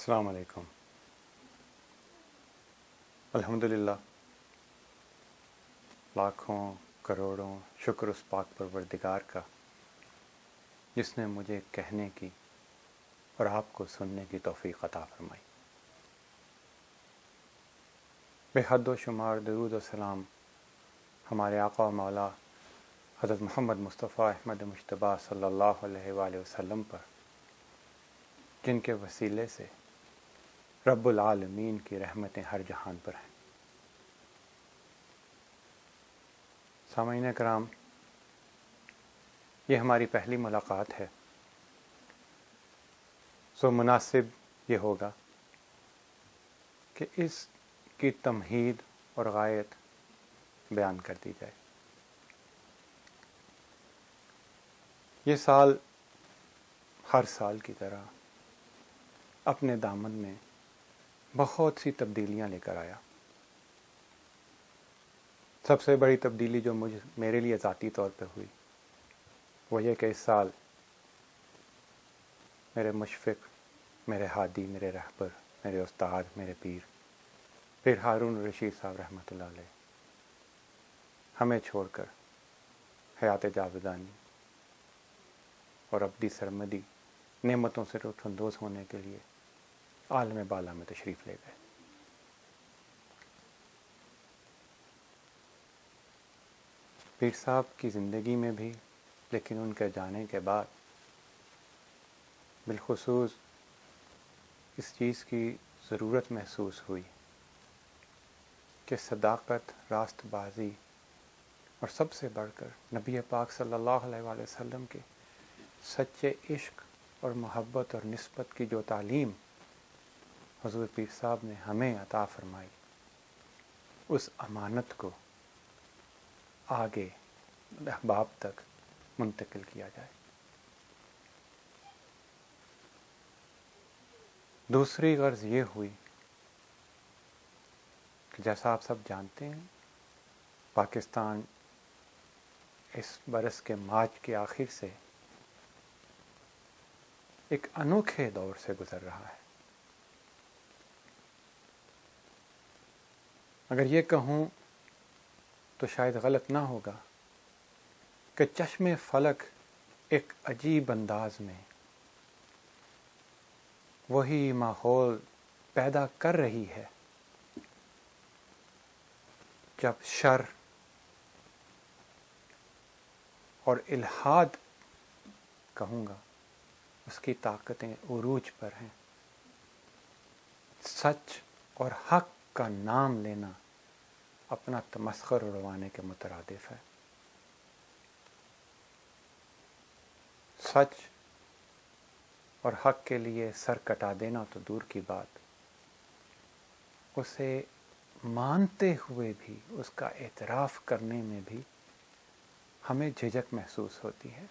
السلام علیکم۔ الحمدللہ، لاکھوں کروڑوں شکر اس پاک پروردگار کا جس نے مجھے کہنے کی اور آپ کو سننے کی توفیق عطا فرمائی۔ بے حد و شمار درود و سلام ہمارے آقا و مولا حضرت محمد مصطفیٰ احمد مجتبیٰ صلی اللہ علیہ وآلہ وسلم پر، جن کے وسیلے سے رب العالمین کی رحمتیں ہر جہان پر ہیں۔ سامعین کرام، یہ ہماری پہلی ملاقات ہے، سو مناسب یہ ہوگا کہ اس کی تمہید اور غایت بیان کر دی جائے۔ یہ سال ہر سال کی طرح اپنے دامن میں بہت سی تبدیلیاں لے کر آیا۔ سب سے بڑی تبدیلی جو میرے لیے ذاتی طور پہ ہوئی وہ یہ کہ اس سال میرے مشفق، میرے ہادی، میرے رہبر، میرے استاد، میرے پیر ہارون رشید صاحب رحمۃ اللہ علیہ ہمیں چھوڑ کر حیات جاودانی اور ابدی سرمدی نعمتوں سے لطف اندوز ہونے کے لیے عالم بالا میں تشریف لے گئے۔ پیر صاحب کی زندگی میں بھی، لیکن ان کے جانے کے بعد بالخصوص اس چیز کی ضرورت محسوس ہوئی کہ صداقت، راست بازی اور سب سے بڑھ کر نبی پاک صلی اللہ علیہ وآلہ وسلم کے سچے عشق اور محبت اور نسبت کی جو تعلیم حضور پیر صاحب نے ہمیں عطا فرمائی، اس امانت کو آگے احباب تک منتقل کیا جائے۔ دوسری غرض یہ ہوئی کہ جیسا آپ سب جانتے ہیں، پاکستان اس برس کے مارچ کے آخر سے ایک انوکھے دور سے گزر رہا ہے۔ اگر یہ کہوں تو شاید غلط نہ ہوگا کہ چشم فلک ایک عجیب انداز میں وہی ماحول پیدا کر رہی ہے جب شر اور الحاد کہوں گا اس کی طاقتیں عروج پر ہیں۔ سچ اور حق کا نام لینا اپنا تمسخر اڑوانے کے مترادف ہے۔ سچ اور حق کے لیے سر کٹا دینا تو دور کی بات، اسے مانتے ہوئے بھی اس کا اعتراف کرنے میں بھی ہمیں جھجک محسوس ہوتی ہے۔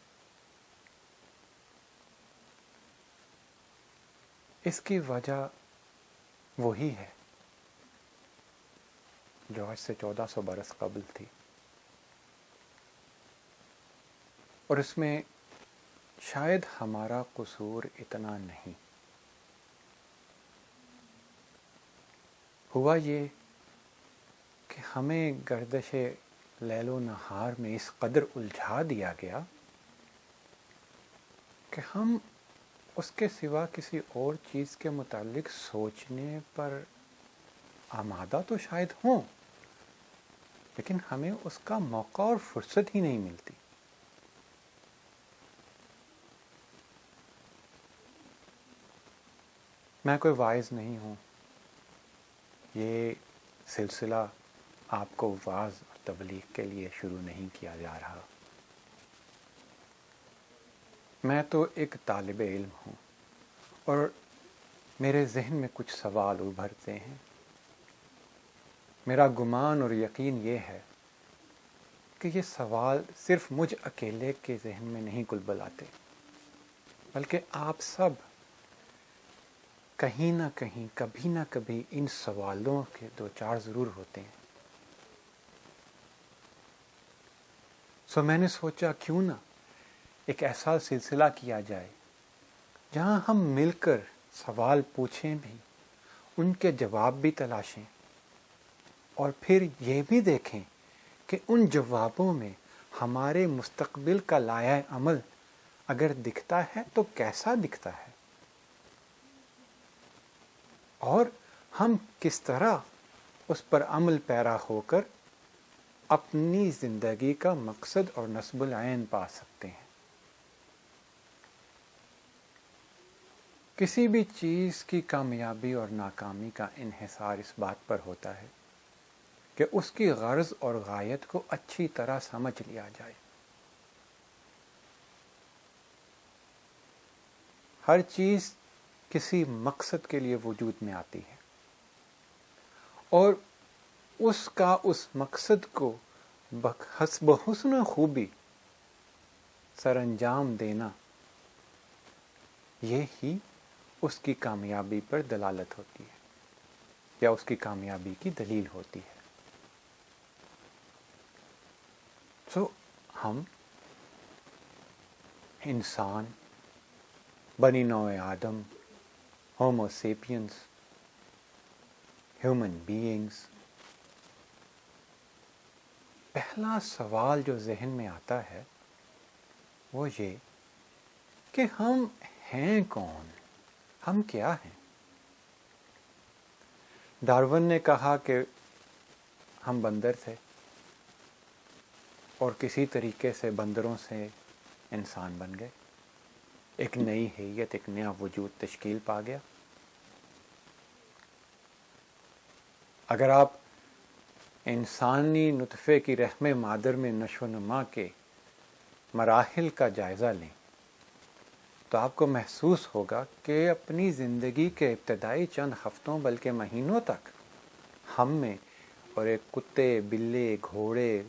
اس کی وجہ وہی ہے جو آج سے 1400 برس قبل تھی، اور اس میں شاید ہمارا قصور اتنا نہیں۔ ہوا یہ کہ ہمیں گردش لیل و نہار میں اس قدر الجھا دیا گیا کہ ہم اس کے سوا کسی اور چیز کے متعلق سوچنے پر آمادہ تو شاید ہوں، لیکن ہمیں اس کا موقع اور فرصت ہی نہیں ملتی۔ میں کوئی واعظ نہیں ہوں، یہ سلسلہ آپ کو واعظ اور تبلیغ کے لیے شروع نہیں کیا جا رہا۔ میں تو ایک طالب علم ہوں اور میرے ذہن میں کچھ سوال ابھرتے ہیں۔ میرا گمان اور یقین یہ ہے کہ یہ سوال صرف مجھ اکیلے کے ذہن میں نہیں کلبلاتے، بلکہ آپ سب کہیں نہ کہیں، کبھی نہ کبھی ان سوالوں کے دو چار ضرور ہوتے ہیں۔ سو میں نے سوچا کیوں نہ ایک ایسا سلسلہ کیا جائے جہاں ہم مل کر سوال پوچھیں بھی، ان کے جواب بھی تلاشیں، اور پھر یہ بھی دیکھیں کہ ان جوابوں میں ہمارے مستقبل کا لائحہ عمل اگر دکھتا ہے تو کیسا دکھتا ہے، اور ہم کس طرح اس پر عمل پیرا ہو کر اپنی زندگی کا مقصد اور نصب العین پا سکتے ہیں۔ کسی بھی چیز کی کامیابی اور ناکامی کا انحصار اس بات پر ہوتا ہے کہ اس کی غرض اور غایت کو اچھی طرح سمجھ لیا جائے۔ ہر چیز کسی مقصد کے لیے وجود میں آتی ہے، اور اس کا اس مقصد کو بحسب حسن خوبی سر انجام دینا، یہ ہی اس کی کامیابی پر دلالت ہوتی ہے، یا اس کی کامیابی کی دلیل ہوتی ہے۔ ہم انسان، بنی نوع آدم، ہومو سیپینس، ہیومن بینگز، پہلا سوال جو ذہن میں آتا ہے وہ یہ کہ ہم ہیں کون، ہم کیا ہیں؟ ڈارون نے کہا کہ ہم بندر تھے، اور کسی طریقے سے بندروں سے انسان بن گئے، ایک نئی حیت، ایک نیا وجود تشکیل پا گیا۔ اگر آپ انسانی نطفے کی رحم مادر میں نشو و نما کے مراحل کا جائزہ لیں تو آپ کو محسوس ہوگا کہ اپنی زندگی کے ابتدائی چند ہفتوں بلکہ مہینوں تک ہم میں اور ایک کتے، بلے، گھوڑے،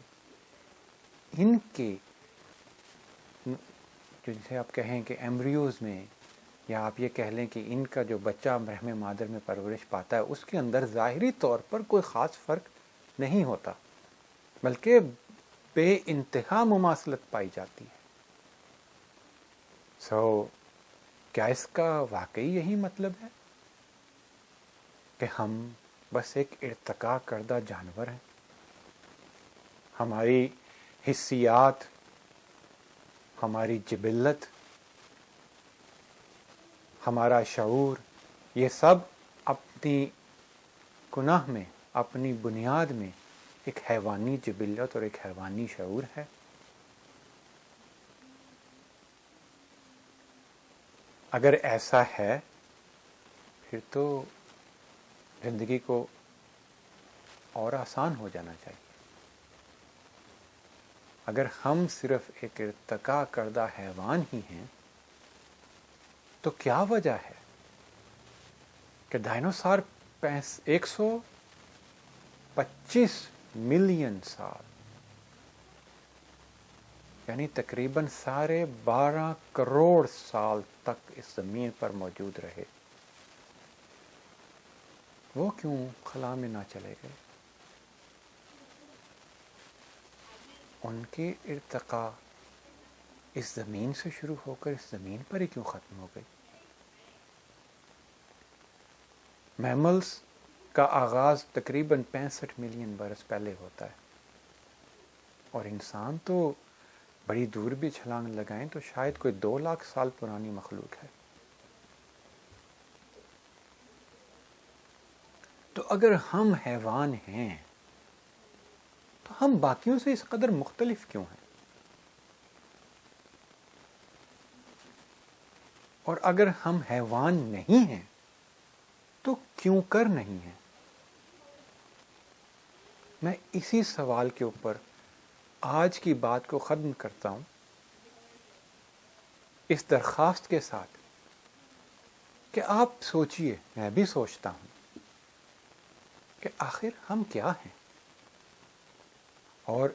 ان کے جسے آپ کہیں کہ ایمبریوز میں، یا آپ یہ کہہ لیں کہ ان کا جو بچہ رحم مادر میں پرورش پاتا ہے اس کے اندر ظاہری طور پر کوئی خاص فرق نہیں ہوتا، بلکہ بے انتہا مماثلت پائی جاتی ہے۔ کیا اس کا واقعی یہی مطلب ہے کہ ہم بس ایک ارتقا کردہ جانور ہیں؟ ہماری حسیات، ہماری جبلت، ہمارا شعور، یہ سب اپنی کنہ میں، اپنی بنیاد میں ایک حیوانی جبلت اور ایک حیوانی شعور ہے۔ اگر ایسا ہے پھر تو زندگی کو اور آسان ہو جانا چاہیے۔ اگر ہم صرف ایک ارتقا کردہ حیوان ہی ہیں تو کیا وجہ ہے کہ ڈائنوسار 125 ملین سال، یعنی تقریباً 12.5 کروڑ سال تک اس زمین پر موجود رہے؟ وہ کیوں خلا میں نہ چلے گئے؟ ان کی ارتقاء اس زمین سے شروع ہو کر اس زمین پر ہی کیوں ختم ہو گئی؟ میملز کا آغاز تقریباً 65 ملین برس پہلے ہوتا ہے، اور انسان تو بڑی دور بھی چھلانگ لگائیں تو شاید کوئی 2 لاکھ سال پرانی مخلوق ہے۔ تو اگر ہم حیوان ہیں تو ہم باقیوں سے اس قدر مختلف کیوں ہیں؟ اور اگر ہم حیوان نہیں ہیں تو کیوں کر نہیں ہیں؟ میں اسی سوال کے اوپر آج کی بات کو ختم کرتا ہوں، اس درخواست کے ساتھ کہ آپ سوچئے، میں بھی سوچتا ہوں کہ آخر ہم کیا ہیں، اور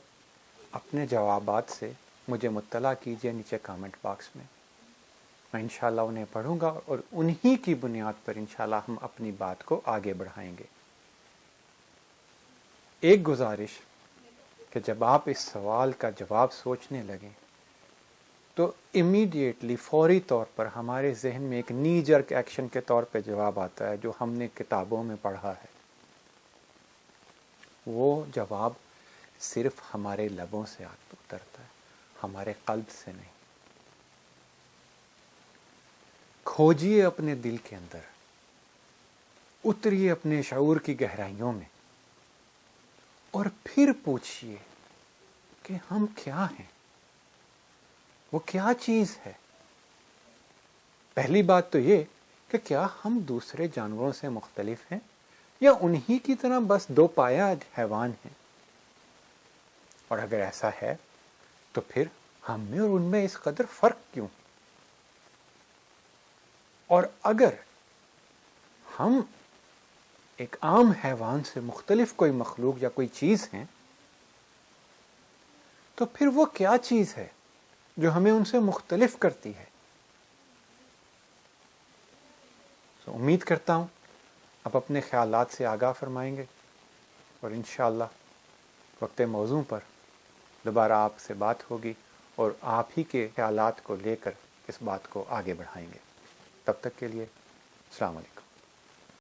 اپنے جوابات سے مجھے مطلع کیجئے نیچے کامنٹ باکس میں۔ میں انشاءاللہ انہیں پڑھوں گا اور انہی کی بنیاد پر انشاءاللہ ہم اپنی بات کو آگے بڑھائیں گے۔ ایک گزارش کہ جب آپ اس سوال کا جواب سوچنے لگیں تو امیڈیٹلی فوری طور پر ہمارے ذہن میں ایک نی جرک ایکشن کے طور پہ جواب آتا ہے جو ہم نے کتابوں میں پڑھا ہے. وہ جواب صرف ہمارے لبوں سے اترتا ہے، ہمارے قلب سے نہیں. کھوجیے اپنے دل کے اندر، اتریے اپنے شعور کی گہرائیوں میں، اور پھر پوچھئے کہ ہم کیا ہیں، وہ کیا چیز ہے. پہلی بات تو یہ کہ کیا ہم دوسرے جانوروں سے مختلف ہیں یا انہی کی طرح بس دو پایا حیوان ہیں. اور اگر ایسا ہے تو پھر ہم میں اور ان میں اس قدر فرق کیوں؟ اور اگر ہم ایک عام حیوان سے مختلف کوئی مخلوق یا کوئی چیز ہیں تو پھر وہ کیا چیز ہے جو ہمیں ان سے مختلف کرتی ہے؟ امید کرتا ہوں آپ اپنے خیالات سے آگاہ فرمائیں گے، اور انشاءاللہ وقت موضوع پر دوبارہ آپ سے بات ہوگی اور آپ ہی کے خیالات کو لے کر اس بات کو آگے بڑھائیں گے. تب تک کے لیے السلام علیکم.